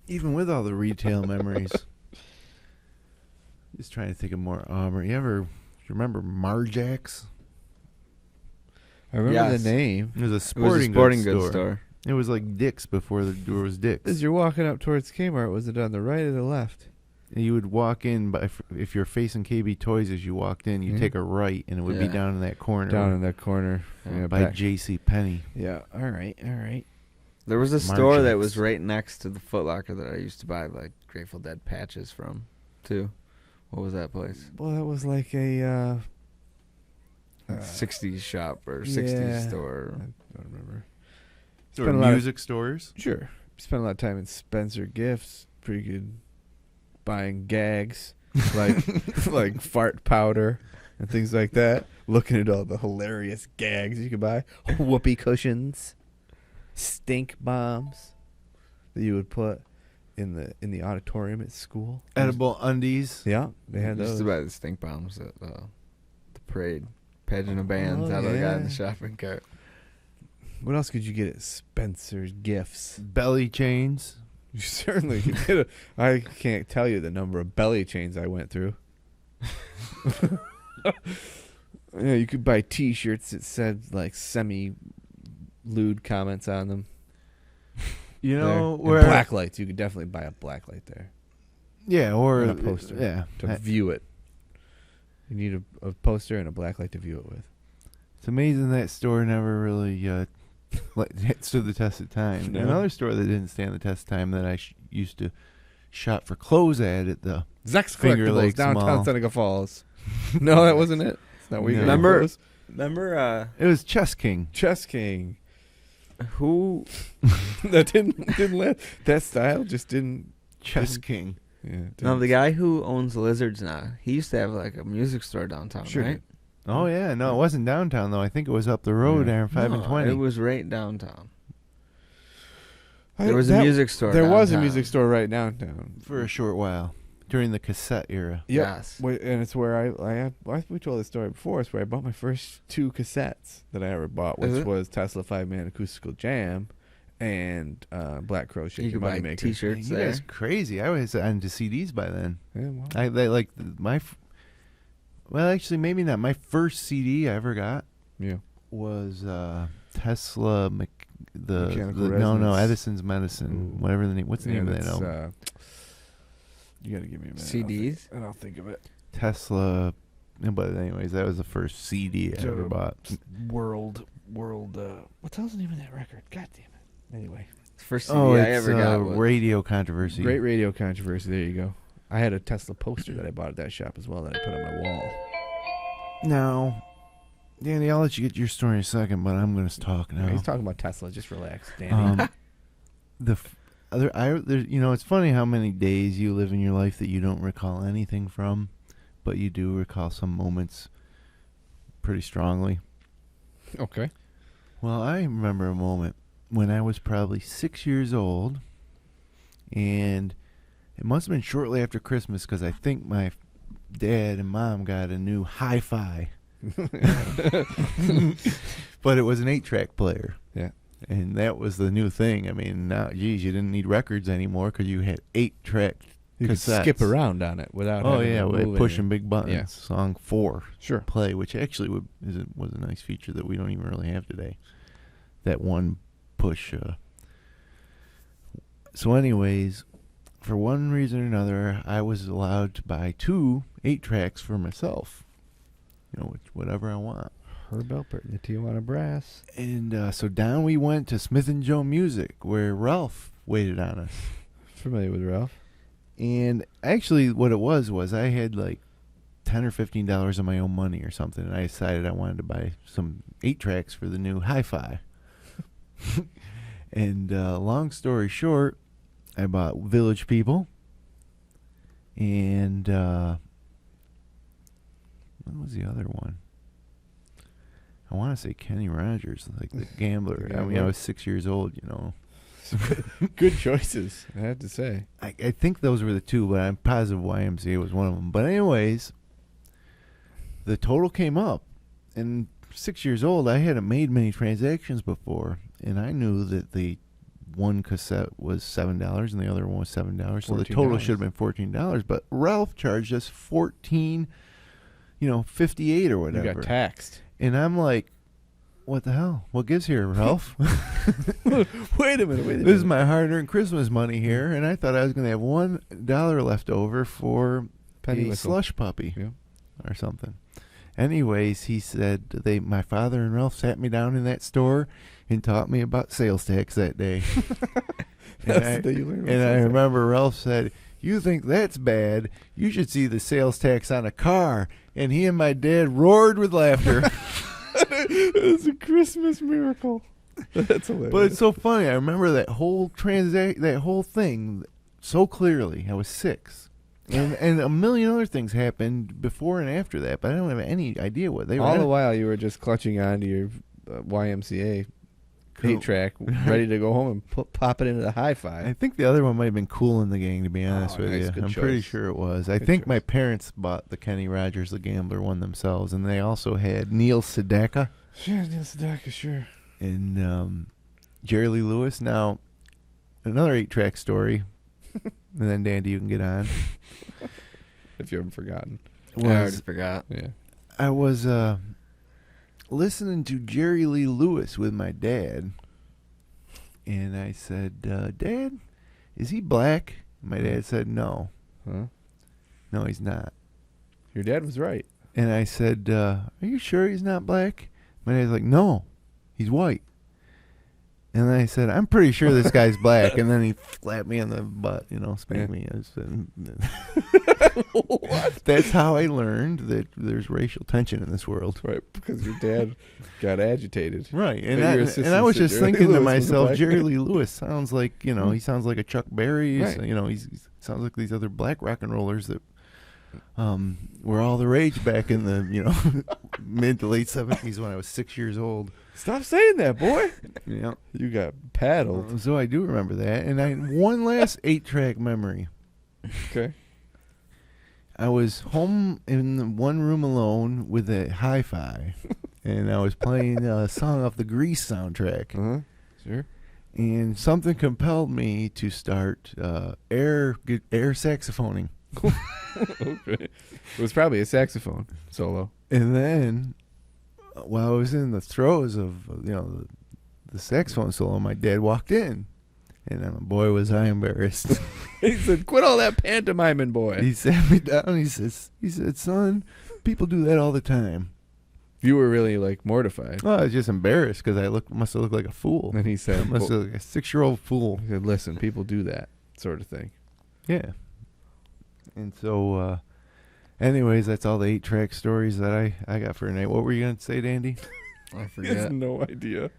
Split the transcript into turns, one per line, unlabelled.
Even with all the retail memories. Just trying to think of more Auburn. You remember Marjack's?
I remember
Yes.
the name.
It was a
It was a
sporting
goods
store.
store.
It was like Dick's before the door was Dick's.
As you're walking up towards Kmart, was it on the right or the left?
And you would walk in, but if you're facing KB Toys as you walked in, you take a right, and it would be
Yeah.
down in that corner.
Down in that corner. Yeah,
by
back.
J.C. Penney.
Yeah, all right.
There was a store that
Marjack's.
was right next to the Foot Locker that I used to buy like Grateful Dead patches from, too. What was that place?
Well, that was like a...
60s shop or 60s
yeah.
store.
I don't remember.
Or
Spent a lot of-
music stores.
Sure. Spent a lot of time in Spencer Gifts. Pretty good. Buying gags like fart powder and things like that. Looking at all the hilarious gags you could buy. Whoopee cushions. Stink bombs that you would put in the auditorium at school.
Edible undies.
Yeah, they had
I used
those.
to buy the stink bombs at the parade. Pageant of bands. How do I got in the shopping cart?
What else could you get at Spencer's Gifts?
Belly chains.
You certainly could get I can't tell you the number of belly chains I went through. Yeah, you could buy T-shirts that said like semi-lewd comments on them.
You know,
And
where
black lights. You could definitely buy a black light there
yeah, or
and a poster.
Yeah,
to view it. You need a poster and a black light to view it with.
it's amazing that store never really stood the test of time.
No.
Another store that didn't stand the test of time that I used to shop for clothes at the
Zach's
Fingerlakes
Collectibles, downtown
Mall.
Seneca Falls. No, that wasn't it. It's not where you
No.
got your
Remember-
clothes.
Remember
it was Chess King.
Chess King.
who?
That didn't let that style just didn't.
Chess King.
Yeah.
No, the guy who owns Lizards now. He used to have like a music store downtown,
Sure
right?
did.
Oh yeah, no, it wasn't downtown though. I think it was up the road
Yeah.
there in 5 and
No,
20.
It was right downtown. There was a
That-
music store.
There was a
downtown.
music store right downtown
for a short while during the cassette era.
Yep.
Yes.
And it's where we told this story before. It's where I bought my first 2 cassettes that I ever bought,
Is
which
it?
was Tesla 5-Man Acoustical Jam and Black Crow Shake
You
Your
could buy
Money Maker.
T-shirts
You
there.
guys crazy. I was into CDs by then.
Yeah, well,
Actually maybe not. My first CD I ever got
yeah.
was Tesla
Mechanical
no
Resonance.
Edison's Medicine,
Ooh.
whatever the name. What's the name of that
that's,
album?
you gotta give me a minute.
CDs?
And I'll think of it.
Tesla. But anyways, that was the first CD I ever bought.
World. What the hell's the name of that record? God damn it. Anyway.
The first CD
Oh,
I
it's
ever got was
Radio Controversy.
Great radio controversy. There you go. I had a Tesla poster that I bought at that shop as well that I put on my wall.
Now, Danny, I'll let you get your story in a second, but I'm going to talk now.
He's talking about Tesla. Just relax, Danny.
It's funny how many days you live in your life that you don't recall anything from, but you do recall some moments pretty strongly.
Okay.
Well, I remember a moment when I was probably 6 years old, and it must have been shortly after Christmas because I think my dad and mom got a new hi-fi. But it was an 8-track player.
Yeah.
And that was the new thing. I mean, now, geez, you didn't need records anymore because you had 8-track
You could
cassettes.
skip around on it without.
Oh,
having
yeah,
to
with
move
pushing
anything.
big buttons.
Yeah.
Song 4.
Sure.
Play, which actually was a nice feature that we don't even really have today. That one push. So anyways, for one reason or another, I was allowed to buy 2 8-tracks for myself. Whatever I want.
Herb Alpert and the Tijuana Brass.
And so down we went to Smith & Joe Music, where Ralph waited on us.
Familiar with Ralph?
And actually what it was I had like $10 or $15 of my own money or something, and I decided I wanted to buy some 8-tracks for the new hi-fi. And long story short, I bought Village People and what was the other one? I want to say Kenny Rogers, like the gambler. I mean, I was 6 years old,
Good choices, I have to say.
I think those were the 2, but I'm positive YMCA was one of them. But anyways, the total came up, and 6 years old, I hadn't made many transactions before, and I knew that the one cassette was $7 and the other one was $7. So the total
$14.
should have been $14. But Ralph charged us 14, 58 or
You
whatever.
got taxed.
And I'm like, what the hell? What gives here, Ralph?
Wait a minute.
This is my hard-earned Christmas money here, and I thought I was going to have $1 left over for
Penny
a
whistle.
slush puppy
Yeah.
or something. Anyways, he said my father and Ralph sat me down in that store and taught me about sales tax that day.
That's the day you learn about
and I
sales tax.
remember Ralph said, "You think that's bad? You should see the sales tax on a car." And he and my dad roared with laughter.
It's a Christmas miracle. That's hilarious.
But it's so funny. I remember that whole that whole thing so clearly. I was 6. And a million other things happened before and after that, but I don't have any idea what they were.
all the while you were just clutching onto your YMCA
Cool.
8-track, ready to go home and pop it into the hi-fi.
I think the other one might have been Cool in the Gang, to be honest with
nice.
you.
Good
I'm pretty
choice.
sure it was. I
Good
think
choice.
my parents bought the Kenny Rogers the Gambler one themselves, and they also had Neil Sedaka
Sure, Neil Sedaka, sure.
and Jerry Lee Lewis. Now, another 8-track story, and then Dandy, you can get on.
If you haven't forgotten.
I already forgot.
Yeah.
I was listening to Jerry Lee Lewis with my dad, and I said, "Dad, is he black?" My dad said, "No,
Huh?
no, he's not."
Your dad was right.
And I said, "Are you sure he's not black?" My dad's like, "No, he's white." And then I said, "I'm pretty sure this guy's black." And then he slapped me in the butt, spanked me. I said,
What?
that's how I learned that there's racial tension in this world.
Right, because your dad got agitated.
Right, and
But your
I
assistant
was
said
just
Jerry Lee
thinking to
Lewis was
myself,
black.
Jerry Lee Lewis sounds like, he sounds like a Chuck Berry.
Right.
He sounds like these other black rock and rollers that were all the rage back in the, mid to late 70s when I was 6 years old.
Stop saying that, boy.
Yeah.
You got paddled.
So I do remember that. And one last 8-track memory.
Okay.
I was home in the one room alone with a hi-fi, and I was playing a song off the Grease soundtrack.
Uh-huh. Sure.
And something compelled me to start air saxophoning.
Okay. It was probably a saxophone solo.
And then, while I was in the throes of the saxophone solo, my dad walked in, and boy was I embarrassed.
He said, "Quit all that pantomiming, boy."
He sat me down. He said, "Son, people do that all the time."
You were really mortified.
Oh, I was just embarrassed because I must have looked like a fool.
And he
I
said,
must have looked like a 6-year-old fool.
he said, "Listen, people do that sort of thing."
Yeah. And so, anyways, that's all the 8-track stories that I got for tonight. What were you going to say, Dandy?
I
He has
forget.
no idea.